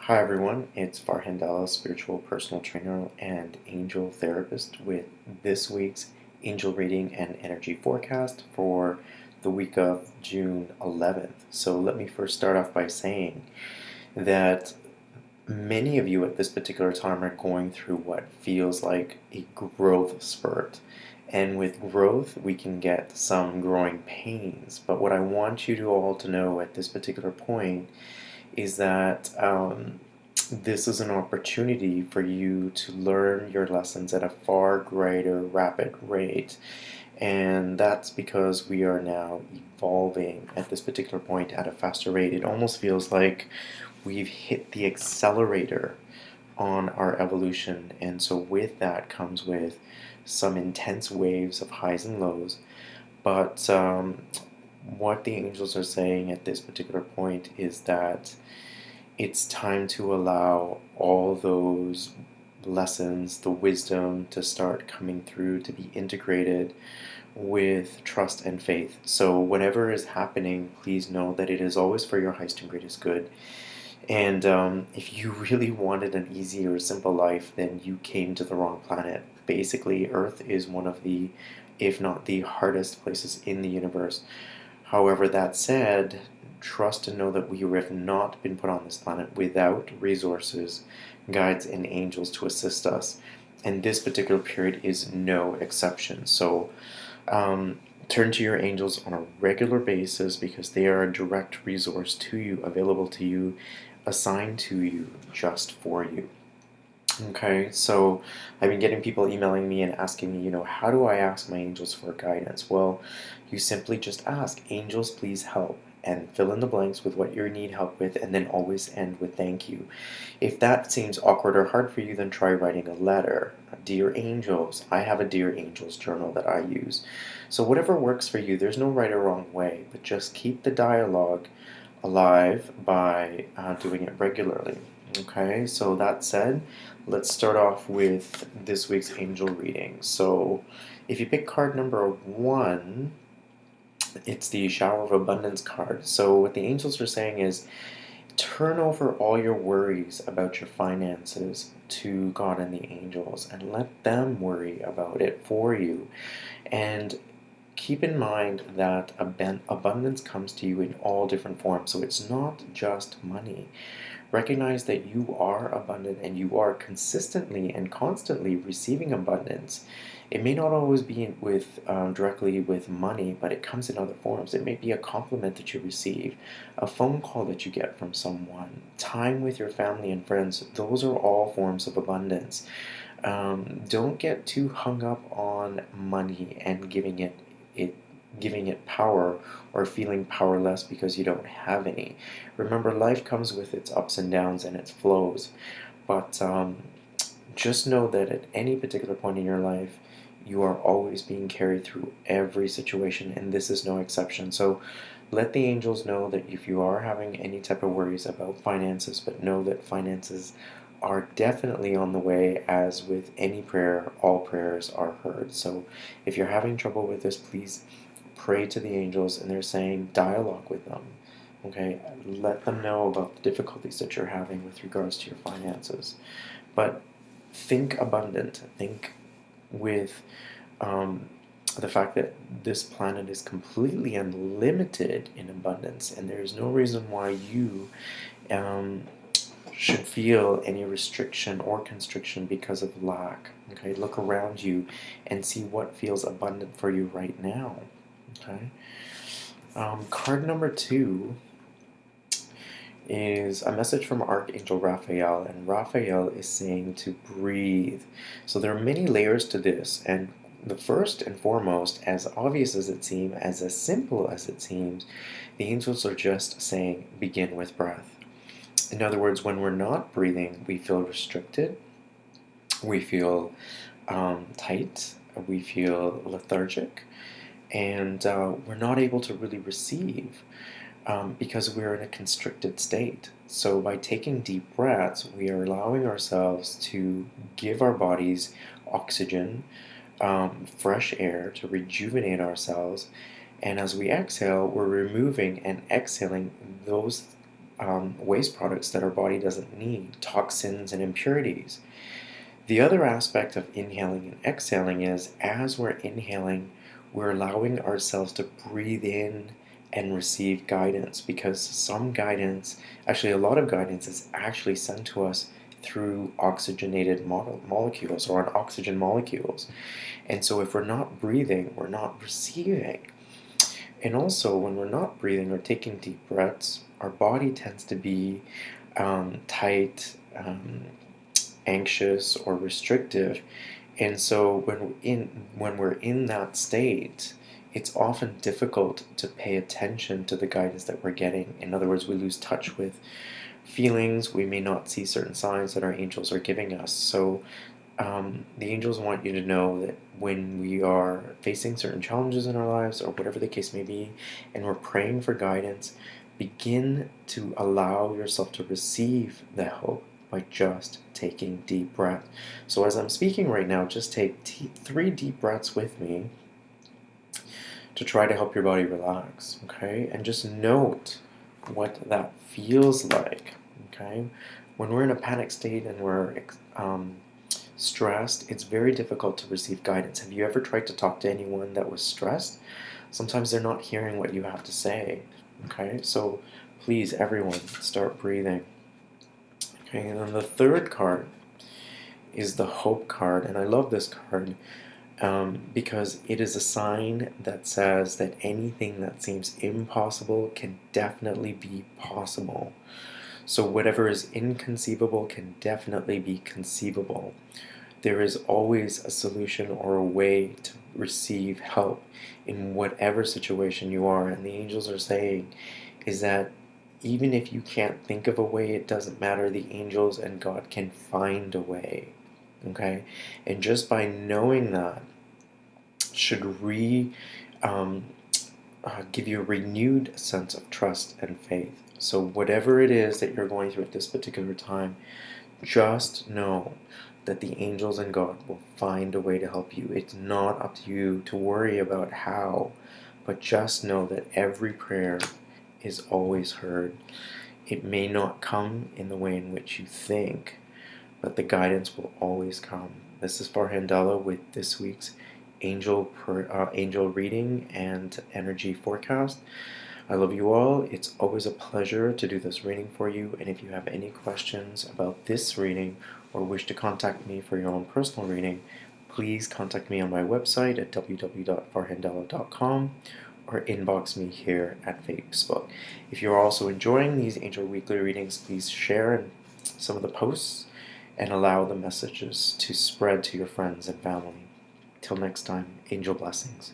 Hi everyone, it's Farhan, Dhalla, spiritual personal trainer and angel therapist with this week's angel reading and energy forecast for the week of June 11th. So let me first start off by saying that many of you at this particular time are going through what feels like a growth spurt. And with growth, we can get some growing pains. But what I want you to all to know at this particular point is that this is an opportunity for you to learn your lessons at a far greater rapid rate. And that's because we are now evolving at this particular point at a faster rate. It almost feels like we've hit the accelerator on our evolution. And so with that comes with some intense waves of highs and lows. But what the angels are saying at this particular point is that it's time to allow all those lessons, the wisdom to start coming through, to be integrated with trust and faith. So, whatever is happening, please know that it is always for your highest and greatest good. And if you really wanted an easy or simple life, then you came to the wrong planet. Basically, Earth is one of the, if not the hardest places in the universe. However, that said, trust and know that we have not been put on this planet without resources, guides, and angels to assist us. And this particular period is no exception. So, turn to your angels on a regular basis because they are a direct resource to you, available to you, assigned to you, just for you. Okay, so I've been getting people emailing me and asking me, how do I ask my angels for guidance? Well, you simply just ask, angels, please help, and fill in the blanks with what you need help with, and then always end with thank you. If that seems awkward or hard for you, then try writing a letter. Dear angels, I have a Dear Angels journal that I use. So whatever works for you, there's no right or wrong way, but just keep the dialogue alive by doing it regularly. Okay, so that said, let's start off with this week's angel reading. So if you pick card number 1, it's the Shower of Abundance card. So what the angels are saying is turn over all your worries about your finances to God and the angels and let them worry about it for you. And keep in mind that abundance comes to you in all different forms. So it's not just money. Recognize that you are abundant and you are consistently and constantly receiving abundance. It may not always be directly with money, but it comes in other forms. It may be a compliment that you receive, a phone call that you get from someone, time with your family and friends. Those are all forms of abundance. Don't get too hung up on money and giving it power or feeling powerless because you don't have any. Remember, life comes with its ups and downs and its flows, but just know that at any particular point in your life, you are always being carried through every situation, and this is no exception. So let the angels know that if you are having any type of worries about finances, but know that finances are definitely on the way. As with any prayer, all prayers are heard. So if you're having trouble with this, please pray to the angels, and they're saying dialogue with them. Okay, let them know about the difficulties that you're having with regards to your finances. But think abundant. Think with the fact that this planet is completely unlimited in abundance, and there is no reason why you should feel any restriction or constriction because of lack. Okay, look around you and see what feels abundant for you right now. Okay, card number 2 is a message from Archangel Raphael, and Raphael is saying to breathe. So there are many layers to this, and the first and foremost, as obvious as it seems, as simple as it seems, the angels are just saying begin with breath. In other words, when we're not breathing, we feel restricted, we feel tight, we feel lethargic, and we're not able to really receive because we're in a constricted state. So by taking deep breaths, we are allowing ourselves to give our bodies oxygen, fresh air to rejuvenate ourselves. And as we exhale, we're removing and exhaling those waste products that our body doesn't need, toxins and impurities. The other aspect of inhaling and exhaling is as we're inhaling, we're allowing ourselves to breathe in and receive guidance, because some guidance, actually a lot of guidance, is actually sent to us through oxygenated molecules or on oxygen molecules. And so if we're not breathing, we're not receiving. And also, when we're not breathing or taking deep breaths, our body tends to be tight, anxious, or restrictive. And so when we're in that state, it's often difficult to pay attention to the guidance that we're getting. In other words, we lose touch with feelings. We may not see certain signs that our angels are giving us. So the angels want you to know that when we are facing certain challenges in our lives, or whatever the case may be, and we're praying for guidance, begin to allow yourself to receive the help by just taking deep breaths. So as I'm speaking right now, just take 3 deep breaths with me to try to help your body relax, okay? And just note what that feels like, okay? When we're in a panic state and we're stressed, it's very difficult to receive guidance. Have you ever tried to talk to anyone that was stressed? Sometimes they're not hearing what you have to say, okay? So please, everyone, start breathing. Okay, and then the third card is the Hope card, and I love this card because it is a sign that says that anything that seems impossible can definitely be possible. So whatever is inconceivable can definitely be conceivable. There is always a solution or a way to receive help in whatever situation you are. And the angels are saying is that even if you can't think of a way, it doesn't matter. The angels and God can find a way. Okay? And just by knowing that should give you a renewed sense of trust and faith. So whatever it is that you're going through at this particular time, just know that the angels and God will find a way to help you. It's not up to you to worry about how, but just know that every prayer is always heard. It may not come in the way in which you think, but the guidance will always come. This is Farhan Dhalla with this week's angel reading and energy forecast. I love you all. It's always a pleasure to do this reading for you, and if you have any questions about this reading or wish to contact me for your own personal reading, please contact me on my website at www.farhandalla.com or inbox me here at Facebook. If you're also enjoying these Angel Weekly readings, please share some of the posts and allow the messages to spread to your friends and family. Till next time, angel blessings.